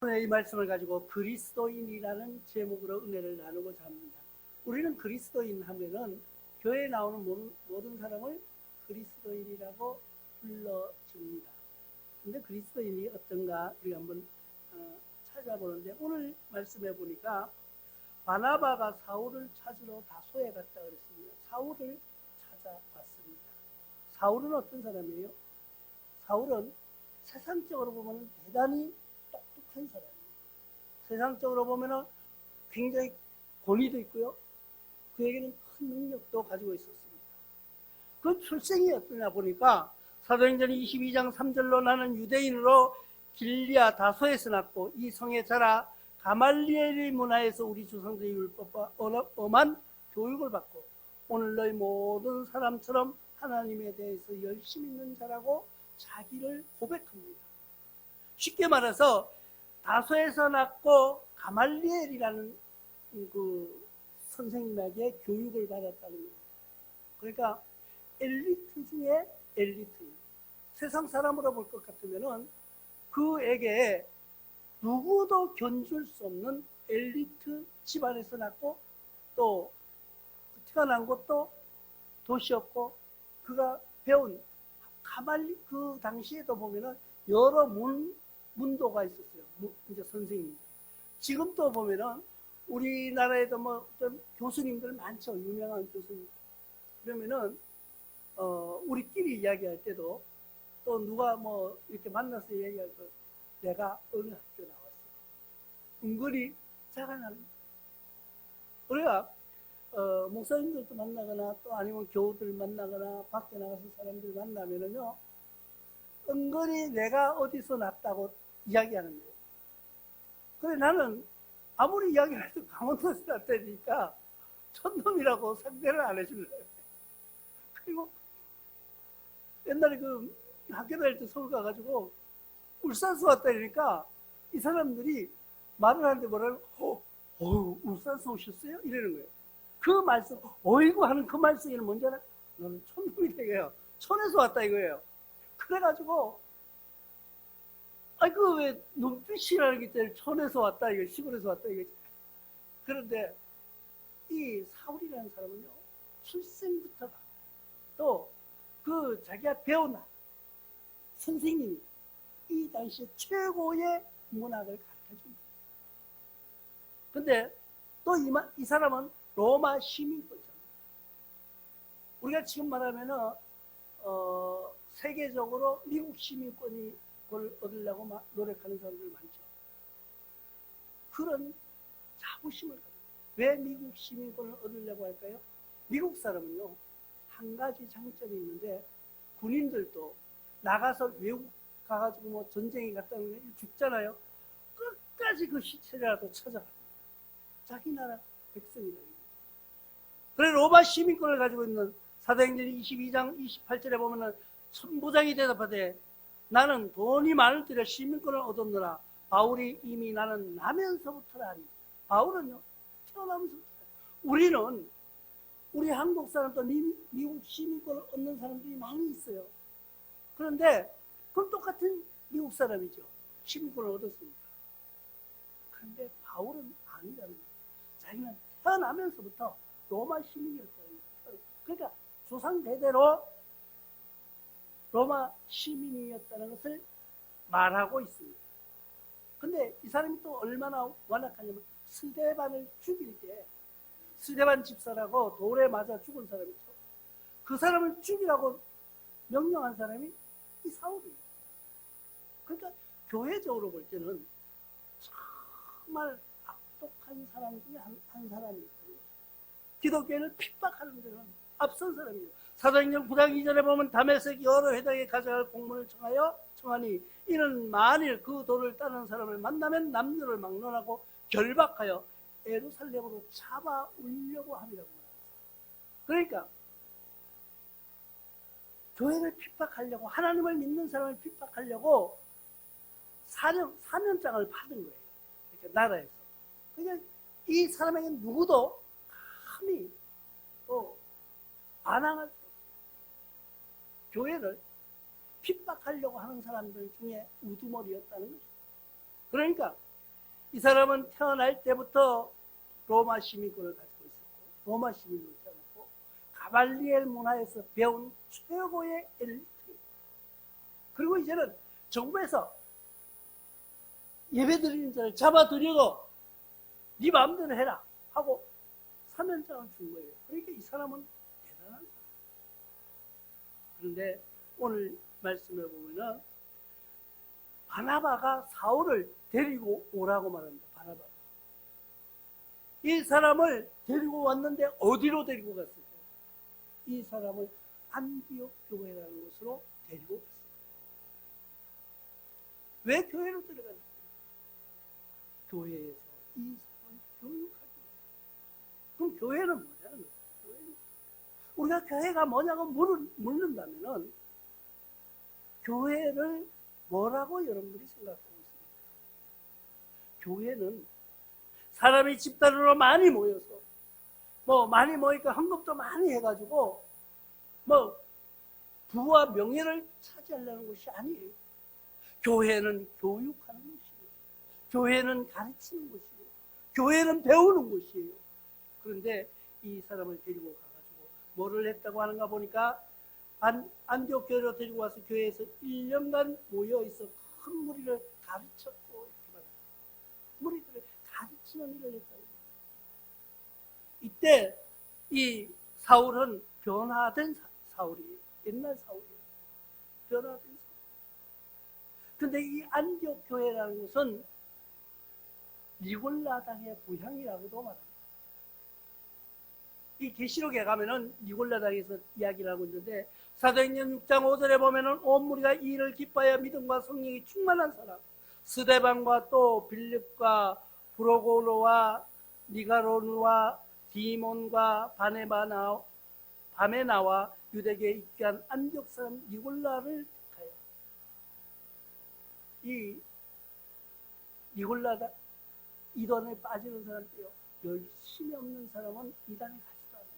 오늘 이 말씀을 가지고 그리스도인이라는 제목으로 은혜를 나누고자 합니다. 우리는 그리스도인 하면은 교회에 나오는 모든 사람을 그리스도인이라고 불러줍니다. 근데 그리스도인이 어떤가 우리가 한번 찾아보는데, 오늘 말씀해 보니까 바나바가 사울을 찾으러 다소에 갔다 그랬습니다. 사울을 찾아왔습니다. 사울은 어떤 사람이에요? 사울은 세상적으로 보면 대단히 똑똑한 사람이에요. 세상적으로 보면 굉장히 권위도 있고요, 그에게는 큰 능력도 가지고 있었습니다. 그 출생이 어떠냐 보니까 사도행전 22장 3절로 나는 유대인으로 길리아 다소에서 났고 이 성에 자라 가말리엘의 문화에서 우리 조상들의 율법과 엄한 교육을 받고 오늘 너희 모든 사람처럼 하나님에 대해서 열심 있는 자라고 자기를 고백합니다. 쉽게 말해서 다소에서 났고 가말리엘이라는 그 선생님에게 교육을 받았다는 거예요. 그러니까 엘리트 중에 엘리트, 세상 사람으로 볼 것 같으면은 그에게 누구도 견줄 수 없는 엘리트 집안에서 났고, 또 티가 난 것도 도시였고, 그가 배운 그 당시에도 보면은 여러 문도가 있었어요. 이제 선생님. 지금도 보면은 우리나라에도 뭐 어떤 교수님들 많죠. 유명한 교수님. 그러면은 우리끼리 이야기할 때도 또 누가 뭐 이렇게 만나서 얘기할 때 내가 어느 학교 나왔어. 은근히 자랑하는. 우리가 목사님들도 만나거나 또 아니면 교우들 만나거나 밖에 나가서 사람들 만나면은요, 은근히 내가 어디서 났다고 이야기하는 거예요. 그래 나는 아무리 이야기를 해도 강원도에서 났다니까 촌놈이라고 상대를 안 해줄래요. 그리고 옛날에 그 학교 다닐 때 서울 가가지고 울산서 왔다니까 이 사람들이 말을 하는데 뭐라고 울산서 오셨어요? 이러는 거예요. 그 말씀, 어이구 하는 그 말씀이 뭔지 알아? 너는 촌놈이다 이거예요. 촌에서 왔다 이거예요. 그래가지고 그 왜 눈빛이라는 게 제일 촌에서 왔다 이거, 시골에서 왔다 이거. 그런데 이 사울이라는 사람은요, 출생부터가 또 그 자기가 배운 선생님이 이 당시에 최고의 문학을 가르쳐줍니다. 근데 또 이 사람은 로마 시민권이잖아요. 우리가 지금 말하면은 세계적으로 미국 시민권을 얻으려고 노력하는 사람들 많죠. 그런 자부심을 가지고. 왜 미국 시민권을 얻으려고 할까요? 미국 사람은요, 한 가지 장점이 있는데, 군인들도 나가서 외국 가가지고 뭐 전쟁에 갔다 오면 죽잖아요. 끝까지 그 시체라도 찾아갑니다. 자기 나라 백성이다. 그래 로마 시민권을 가지고 있는 사도행전 22장 28절에 보면은 천부장이 대답하되 나는 돈이 많을 때에 시민권을 얻었느라 바울이 이미 나는 나면서부터라 하니. 바울은요, 태어나면서부터. 우리 한국 사람도 미국 시민권을 얻는 사람들이 많이 있어요. 그런데 그건 똑같은 미국 사람이죠. 시민권을 얻었으니까. 그런데 바울은 아니라는 거예요. 자기는 태어나면서부터 로마 시민이었다는 거예요. 그러니까 조상 대대로 로마 시민이었다는 것을 말하고 있습니다. 근데 이 사람이 또 얼마나 완악하냐면, 스데반을 죽일 때 스데반 집사라고 돌에 맞아 죽은 사람이 있죠. 그 사람을 죽이라고 명령한 사람이 이 사울이에요. 그러니까 교회적으로 볼 때는 정말 악독한 사람 중에 한 사람이에요. 기독교인을 핍박하는 데는 앞선 사람이에요. 사도행전 9장 2절에 보면 다메섹 여러 회당에 가져갈 공문을 청하니 이는 만일 그 도를 따르는 사람을 만나면 남녀를 막론하고 결박하여 예루살렘으로 잡아오려고 함이라고 말합니다. 그러니까 교회를 핍박하려고, 하나님을 믿는 사람을 핍박하려고 사면장을 받은 거예요. 이렇게 나라에서. 그러니까 이 사람에게 누구도 감히 반항할 수 없어요. 교회를 핍박하려고 하는 사람들 중에 우두머리였다는 거죠. 그러니까 이 사람은 태어날 때부터 로마 시민권을 가지고 있었고, 로마 시민으로 태어났고, 가발리엘 문화에서 배운 최고의 엘리트. 그리고 이제는 정부에서 예배드리는 자를 잡아들이고 네 마음대로 해라 하고 사면장을 준 거예요. 그러니까 이 사람은 대단한 사람. 그런데 오늘 말씀해 보면은 바나바가 사울을 데리고 오라고 말합니다. 바나바. 이 사람을 데리고 왔는데 어디로 데리고 갔을까요? 이 사람을 안디옥 교회라는 곳으로 데리고 갔어요. 왜 교회로 데려갔을까요? 교회에서 이 사람을 교육하기 위해. 그럼 교회는 뭐냐는 거예요? 교회는. 우리가 교회가 뭐냐고 묻는다면은 교회를 뭐라고 여러분들이 생각하고 있습니까? 교회는 사람이 집단으로 많이 모여서 많이 모이니까 헌금도 많이 해가지고 부와 명예를 차지하려는 것이 아니에요. 교회는 교육하는 것이에요. 교회는 가르치는 것이에요. 교회는 배우는 것이에요. 그런데 이 사람을 데리고 가가지고 뭐를 했다고 하는가 보니까 안디옥 교회로 데리고 와서 교회에서 1년간 모여있어 큰 무리를 가르쳤고 이렇게 말합니다. 무리들을 가르치는 일을 했다고. 이때 이 사울은 변화된 사울이에요. 옛날 사울이에요. 변화된 사울. 근데 이 안디옥 교회라는 것은 니골라당의 고향이라고도 말합니다. 이 계시록에 가면은 니골라당에서 이야기를 하고 있는데 사도행전 6장 5절에 보면은 온 무리가 이 일을 기뻐하여 믿음과 성령이 충만한 사람 스데반과 또 빌립과 브로고로와 니가로누와 디몬과 바메나와 유대교에 있게 한 안디옥 사람 니골라를 택하여 이 니골라당 이단에 빠지는 사람들이요. 열심이 없는 사람은 이단에 가지도 않아요.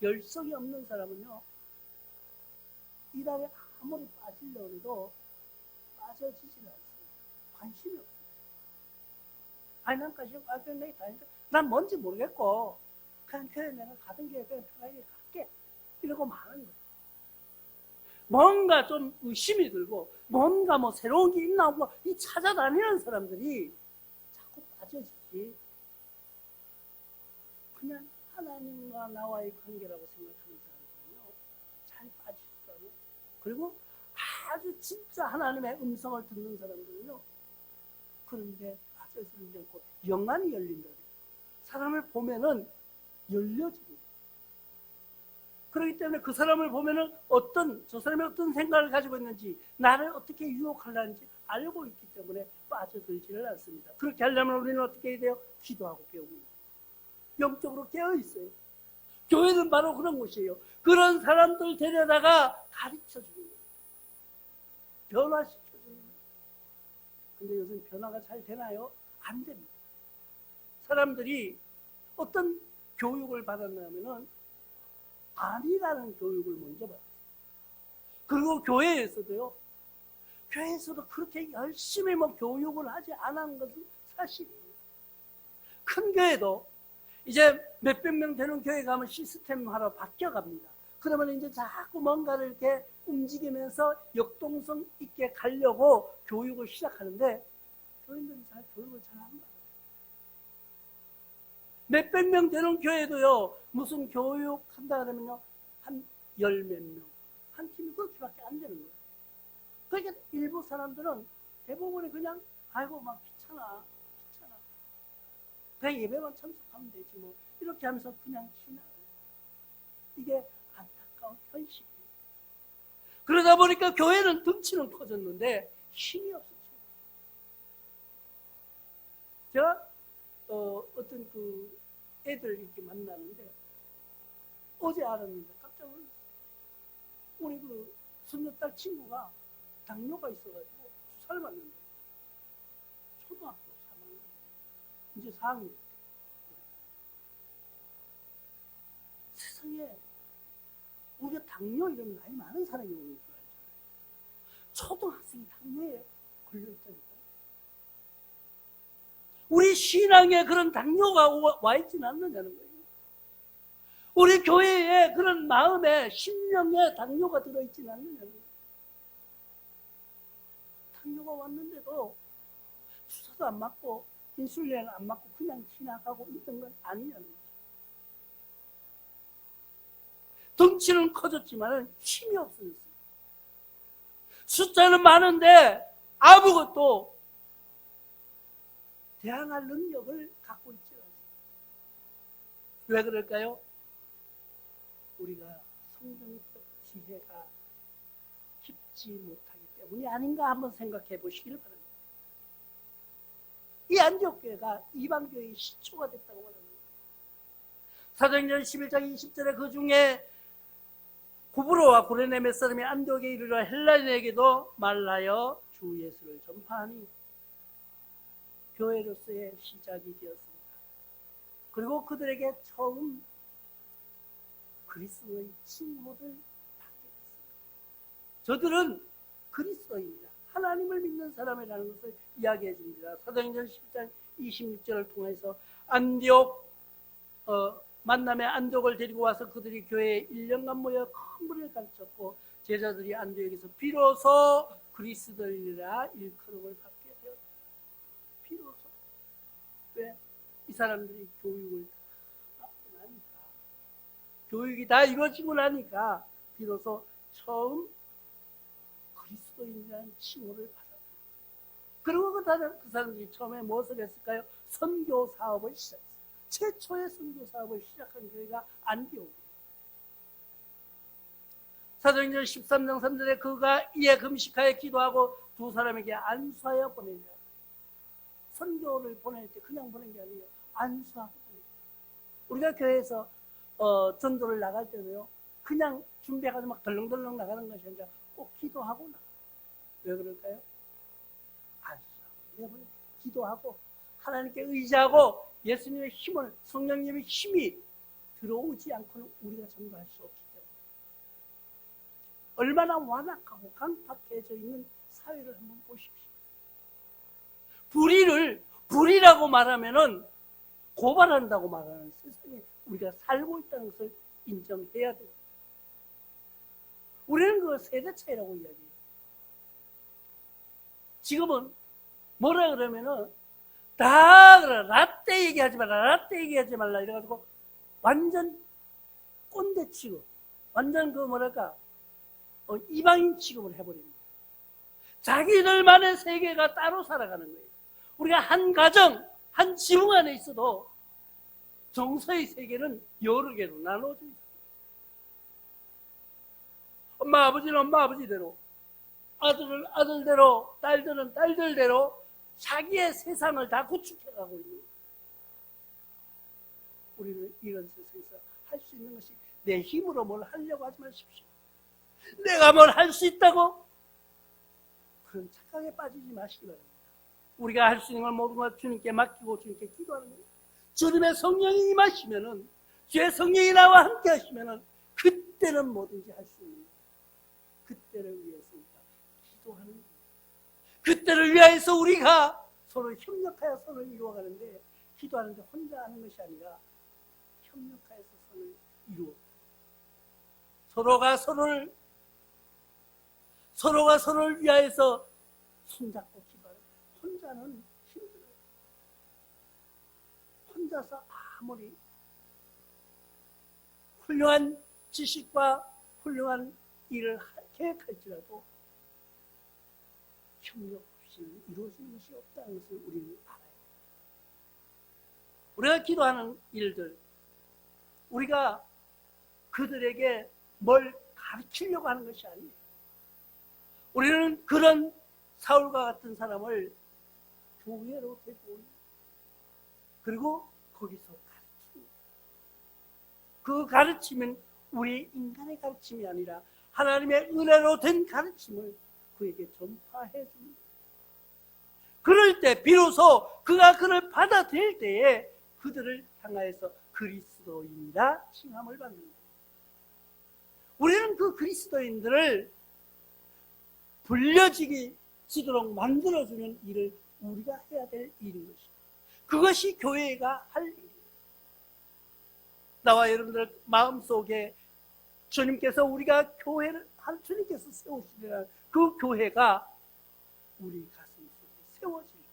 열성이 없는 사람은요. 이단에 아무리 빠지려고 해도 빠져지질 않습니다. 관심이 없어요. 아니 난 관심 없어. 내가 다니까 난 뭔지 모르겠고 그냥 교회 내가 가던 길에 그냥 편하게 갈게. 이러고 마는 거예요. 뭔가 좀 의심이 들고 뭔가 새로운 게 있나 하고 이 찾아다니는 사람들이 자꾸 빠져지지. 그냥 하나님과 나와의 관계라고 생각하는 사람들은요 잘 빠지더라고요. 그리고 아주 진짜 하나님의 음성을 듣는 사람들은요 그런데 빠져들지 않고 영안이 열린다. 사람을 보면은 열려집니다. 그렇기 때문에 그 사람을 보면은 저 사람이 어떤 생각을 가지고 있는지 나를 어떻게 유혹하려는지 알고 있기 때문에 빠져들지를 않습니다. 그렇게 하려면 우리는 어떻게 해야 돼요? 기도하고 배우고 있어요. 영적으로 깨어있어요. 교회는 바로 그런 곳이에요. 그런 사람들 데려다가 가르쳐주는 거예요. 변화시켜주는 거예요. 근데 요즘 변화가 잘 되나요? 안 됩니다. 사람들이 어떤 교육을 받았냐면은 아니라는 교육을 먼저 받았어요. 그리고 교회에서도 그렇게 열심히 교육을 하지 않은 것은 사실이에요. 큰 교회도 이제 몇백 명 되는 교회 가면 시스템화로 바뀌어갑니다. 그러면 이제 자꾸 뭔가를 이렇게 움직이면서 역동성 있게 가려고 교육을 시작하는데 교인들은 교육을 잘 안 받아요. 몇백 명 되는 교회도요, 무슨 교육한다 그러면요, 한 열 몇 명, 한 팀이 그렇게밖에 안 되는 거예요. 그러니까 일부 사람들은 대부분이 그냥, 아이고, 귀찮아. 그냥 예배만 참석하면 되지 뭐. 이렇게 하면서 그냥 지나요. 이게 안타까운 현실이에요. 그러다 보니까 교회는 덩치는 커졌는데 힘이 없었죠. 제가 어떤 애들 이렇게 만나는데 어제 알았는데 깜짝 놀랐어요. 우리 손녀딸 친구가 당뇨가 있어가지고 주사를 맞는데 초등학교 3학년 이제 4학년 세상에 우리가 당뇨 이런 나이 많은 사람이 오는 줄 알잖아요. 초등학생이 당뇨에 걸려있다니까요. 우리 신앙에 그런 당뇨가 와 있지는 않느냐는 거예요. 우리 교회에 그런 마음에 심령에 당뇨가 들어있지는 않느냐는 거예요. 당뇨가 왔는데도 주사도 안 맞고 인슐린을 안 맞고 그냥 지나가고 있던 건 아니냐는 거죠. 덩치는 커졌지만 힘이 없어졌어요. 숫자는 많은데 아무것도 대항할 능력을 갖고 있지 않습니다. 왜 그럴까요? 우리가 성경적 지혜가 깊지 못하기 때문이 아닌가 한번 생각해 보시기를 바랍니다. 이 안디옥 교회가 이방교회의 시초가 됐다고 말합니다. 사도행전 11장 20절에 그 중에 구브로와 구레네 몇 사람이 안디옥에 이르러 헬라인에게도 말하여 주 예수를 전파하니 교회로서의 시작이 되었습니다. 그리고 그들에게 처음 그리스도의 칭호를 받게 됐습니다. 저들은 그리스도입니다. 하나님을 믿는 사람이라는 것을 이야기해 줍니다. 사도행전 10장 26절을 통해서 안디옥 만남의 안디옥을 데리고 와서 그들이 교회에 1년간 모여 큰 물을 가르쳤고 제자들이 안디옥에서 비로소 그리스도인이라 일컬음을 받게 되었다. 비로소. 왜? 이 사람들이 교육을 다 받고 나니까, 교육이 다 이루어지고 나니까 비로소 처음 그리스도인이라는 칭호를 받았다. 그리고 그 사람들이 처음에 무엇을 했을까요? 선교 사업을 시작했어요. 최초의 선교 사업을 시작한 교회가 안디옥이에요. 사도행전 13장 3절에 그가 이에 금식하여 기도하고 두 사람에게 안수하여 보낸다. 선교를 보낼 때 그냥 보낸 게 아니에요. 안수하고 보낸다. 우리가 교회에서 전도를 나갈 때도요, 그냥 준비해가지고 막 덜렁덜렁 나가는 것이 아니라 꼭 기도하고 나가요. 왜 그럴까요? 안수하고 기도하고 하나님께 의지하고 예수님의 힘을, 성령님의 힘이 들어오지 않고는 우리가 전도할 수 없기 때문에. 얼마나 완악하고 강팍해져 있는 사회를 한번 보십시오. 불의라고 말하면은 고발한다고 말하는 세상에 우리가 살고 있다는 것을 인정해야 돼요. 우리는 그걸 세대 차이라고 이야기해요. 지금은 뭐라 그러면은 다 그래, 라떼 얘기하지 말라 이래가지고 완전 꼰대 취급, 완전 그 뭐랄까 이방인 취급을 해버립니다. 자기들만의 세계가 따로 살아가는 거예요. 우리가 한 가정, 한 지붕 안에 있어도 정서의 세계는 여러 개로 나눠져 있어요. 엄마 아버지는 엄마 아버지대로, 아들은 아들대로, 딸들은 딸들대로 자기의 세상을 다 구축해가고 있는 거예요. 우리는 이런 세상에서 할 수 있는 것이 내 힘으로 뭘 하려고 하지 마십시오. 내가 뭘 할 수 있다고? 그런 착각에 빠지지 마시기 바랍니다. 우리가 할 수 있는 걸 모든 걸 주님께 맡기고 주님께 기도하는 거예요. 주님의 성령이 임하시면은, 주의 성령이 나와 함께 하시면은 그때는 뭐든지 할 수 있는 거예요. 그때를 위해서 우리가 기도하는 거예요. 그때를 위해서 우리가 서로 협력하여 선을 이루어가는데, 기도하는데 혼자 하는 것이 아니라 협력하여서 선을 이루어 서로가 서로를 위하여서 손잡고 기도하는. 혼자는 힘들어요. 혼자서 아무리 훌륭한 지식과 훌륭한 일을 계획할지라도 협력 없이는 이루어지는 것이 없다는 것을 우리는 알아야 돼요. 우리가 기도하는 일들, 우리가 그들에게 뭘 가르치려고 하는 것이 아니에요. 우리는 그런 사울과 같은 사람을 교회로 데리고 오는, 그리고 거기서 가르치는, 그 가르침은 우리 인간의 가르침이 아니라 하나님의 은혜로 된 가르침을 그에게 전파해 줍니다. 그럴 때 비로소 그가 그를 받아들일 때에 그들을 향하여서 그리스도인이라 칭함을 받는 거예요. 우리는 그 그리스도인들을 불려지도록 만들어주는 일을 우리가 해야 될 일인 것입니다. 그것이 교회가 할 일이에요. 나와 여러분들 마음속에 주님께서 우리가 교회를 주님께서 세우시리라 그 교회가 우리 가슴 속에 세워질 거예요.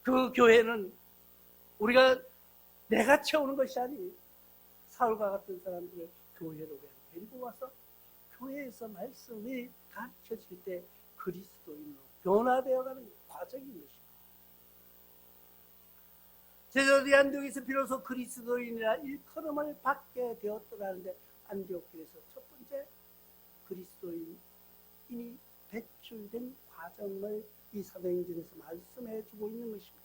그 교회는 우리가 내가 채우는 것이 아니에요. 사울과 같은 사람들을 교회로 데리고 와서 교회에서 말씀이 가르쳐질 때 그리스도인으로 변화되어가는 과정인 것입니다. 제자들이 안디옥에서 비로소 그리스도인이라 일컬음을 받게 되었더라는데 안디옥교에서 첫 번째 그리스도인이 배출된 과정을 이 사도행전에서 말씀해 주고 있는 것입니다.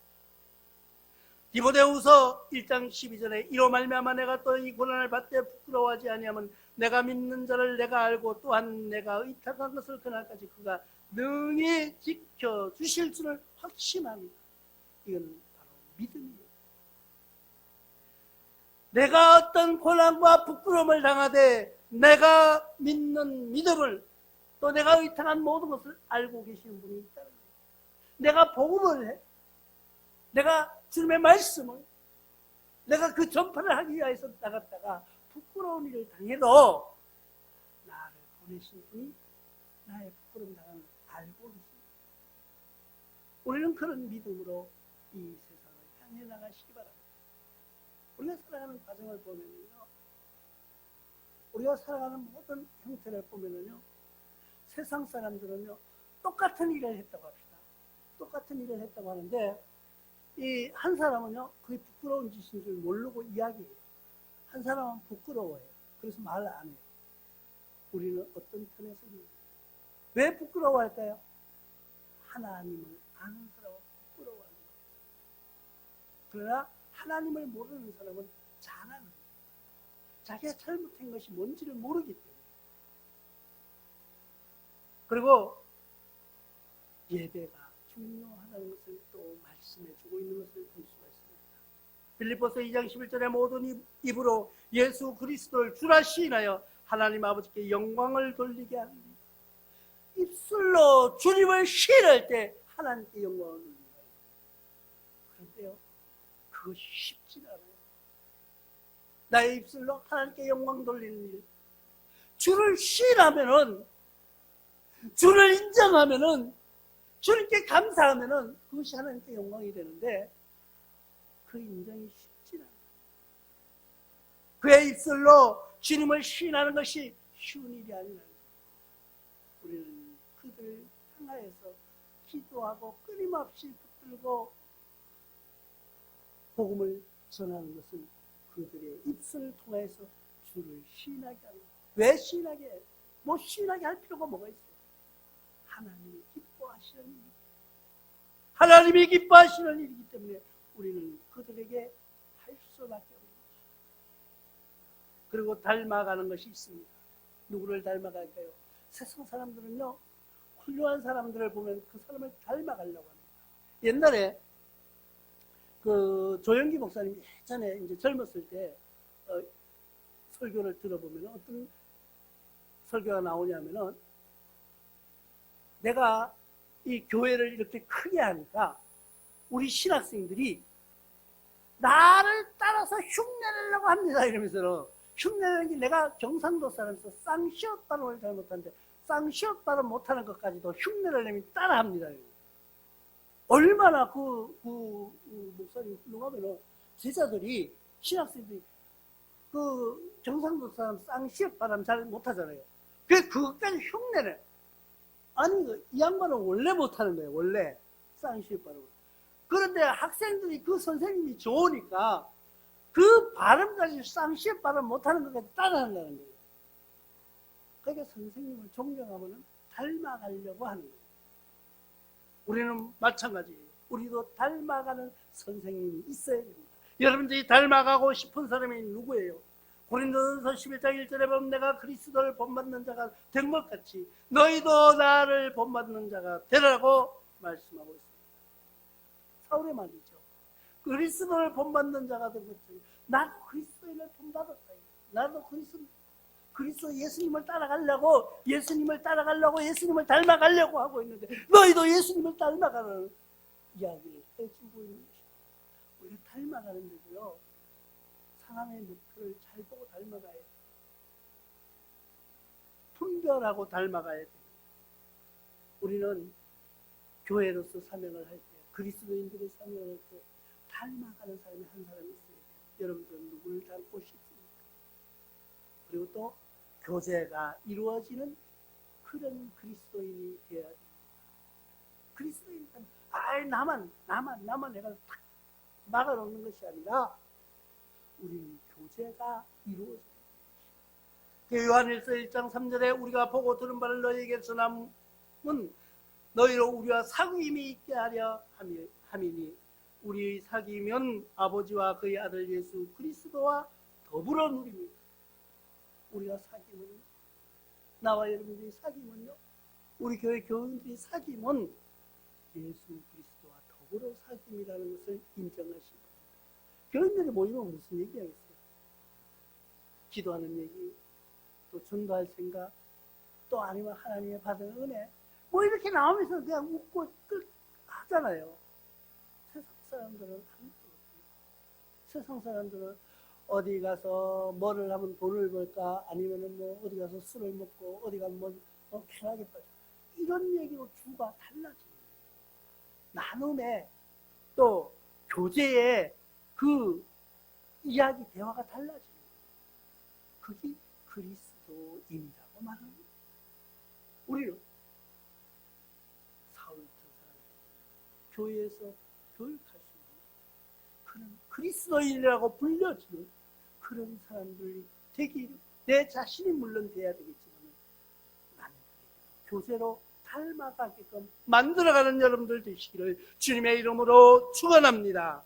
디모데후서 1장 12절에 이로 말미암아 내가 또 이 고난을 받되 부끄러워하지 아니하면 내가 믿는 자를 내가 알고 또한 내가 의탁한 것을 그날까지 그가 능히 지켜주실 줄을 확신합니다. 이건 바로 믿음이에요. 내가 어떤 고난과 부끄러움을 당하되 내가 믿는 믿음을 또 내가 의탁한 모든 것을 알고 계시는 분이 있다는 거예요. 내가 복음을 해. 내가 주님의 말씀을 내가 그 전파를 하기 위해서 나갔다가 부끄러운 일을 당해도 나를 보내신 분이 나의 부끄러움 당하는 걸 알고 있습니다. 우리는 그런 믿음으로 이 세상을 향해 나가시기 바랍니다. 우리가 살아가는 과정을 보면요, 우리가 살아가는 모든 형태를 보면요, 세상 사람들은요 똑같은 일을 했다고 합시다. 똑같은 일을 했다고 하는데 이 한 사람은요 그게 부끄러운 짓인 줄 모르고 이야기해요. 한 사람은 부끄러워해요. 그래서 말을 안 해요. 우리는 어떤 편에서는 왜 부끄러워할까요? 하나님을 아는 사람은 부끄러워하는 거예요. 그러나 하나님을 모르는 사람은 잘하는 거예요. 자기가 잘못한 것이 뭔지를 모르기 때문에. 그리고 예배가 중요하다는 것을 또 말씀해주고 있는 것을 볼 수가 있습니다. 빌립보서 2장 11절에 모든 입으로 예수 그리스도를 주라 시인하여 하나님 아버지께 영광을 돌리게 합니다. 입술로 주님을 시인할 때 하나님께 영광을 돌립니다. 그런데요, 그것이 쉽지 않아요. 나의 입술로 하나님께 영광 돌리는 일, 주를 시인하면은, 주를 인정하면은, 주님께 감사하면은 그것이 하나님께 영광이 되는데 그 인정이 쉽지 않아요. 그의 입술로 주님을 시인하는 것이 쉬운 일이 아니라 우리는 그들을 향하여서 기도하고 끊임없이 붙들고 복음을 전하는 것은 그들의 입술을 통해서 주를 시인하게 하는 거예요. 왜 시인하게 해요? 뭐 시인하게 할 필요가 뭐가 있어요? 하나님이 기뻐하시는 일이기 때문에. 하나님이 기뻐하시는 일이기 때문에 우리는 그들에게 할 수밖에 없는 것이죠. 그리고 닮아가는 것이 있습니다. 누구를 닮아갈까요? 세상 사람들은요, 훌륭한 사람들을 보면 그 사람을 닮아가려고 합니다. 옛날에 그 조영기 목사님이 예전에 이제 젊었을 때 설교를 들어보면 어떤 설교가 나오냐면은 내가 이 교회를 이렇게 크게 하니까 우리 신학생들이 나를 따라서 흉내내려고 합니다. 이러면서 흉내내는 게 내가 경상도 사람에서 쌍시옷 발음을 잘못하는데 쌍시옷 발음 못하는 것까지도 흉내를 내면 따라합니다. 얼마나 그 목사님 훌륭하면은 제자들이 신학생들이 그 경상도 사람 쌍시옷 발음 잘 못하잖아요. 그래서 그것까지 흉내내. 아니, 이 양반은 원래 못하는 거예요. 원래 쌍시옷 발음을. 그런데 학생들이 그 선생님이 좋으니까 그 발음까지 쌍시옷 발음 못하는 것까지 따라한다는 거예요. 그러니까 선생님을 존경하면 닮아가려고 하는 거예요. 우리는 마찬가지예요. 우리도 닮아가는 선생님이 있어야 됩니다. 여러분들이 닮아가고 싶은 사람이 누구예요? 고린도전서 11장 1절에 보면 내가 그리스도를 본받는 자가 된 것 같이 너희도 나를 본받는 자가 되라고 말씀하고 있습니다. 사울의 말이죠. 그리스도를 본받는 자가 된 것처럼 나도 그리스도인을 본받았다. 나도 그리스도 예수님을 따라가려고 예수님을 닮아가려고 하고 있는데 너희도 예수님을 닮아가는 이야기를 주고 있는 것입니다. 우리가 닮아가는 데도요, 사람의 목표를 잘 보고 닮아가야 돼요. 분별하고 닮아가야 돼요. 우리는 교회로서 사명을 할 때, 그리스도인들의 사명을 할 때 닮아가는 사람이 한 사람이 있어야 돼요. 여러분들은 누구를 닮고 싶습니까? 그리고 또 교제가 이루어지는 그런 그리스도인이 되어야 됩니다. 그리스도인은 나만 내가 탁 막아놓는 것이 아니라 우리는 교제가 이루어져야 됩니다. 요한일서 1장 3절에 우리가 보고 들은 바를 너희에게 전함은 너희로 우리와 사귐이 있게 하려 함이니 우리의 사귐은 아버지와 그의 아들 예수 그리스도와 더불어 누립니다. 우리가 사귐은, 나와 여러분들이 사귐은요, 우리 교회 교인들이 사귐은 예수 그리스도와 더불어 사귐이라는 것을 인정하신 겁니다. 교인들이 모이면 무슨 얘기하겠어요? 기도하는 얘기, 또 전도할 생각, 또 아니면 하나님의 받은 은혜, 뭐 이렇게 나오면서 그냥 웃고 하잖아요. 세상 사람들은 아무것도 없어요. 세상 사람들은 어디 가서 뭐를 하면 돈을 벌까, 아니면은 뭐 어디 가서 술을 먹고 어디 가면 뭐 편하게 빠져, 이런 얘기로 주가 달라집니다. 나눔에 또 교제에 그 이야기 대화가 달라집니다. 그게 그리스도인이라고 말합니다. 우리는 사울 같은 사람, 교회에서 교육할 수 있는 그런 그리스도인이라고 불려지는 그런 사람들이 되기를, 내 자신이 물론 돼야 되겠지만 남들에게 교제로 닮아가게끔 만들어가는 여러분들 되시기를 주님의 이름으로 축원합니다.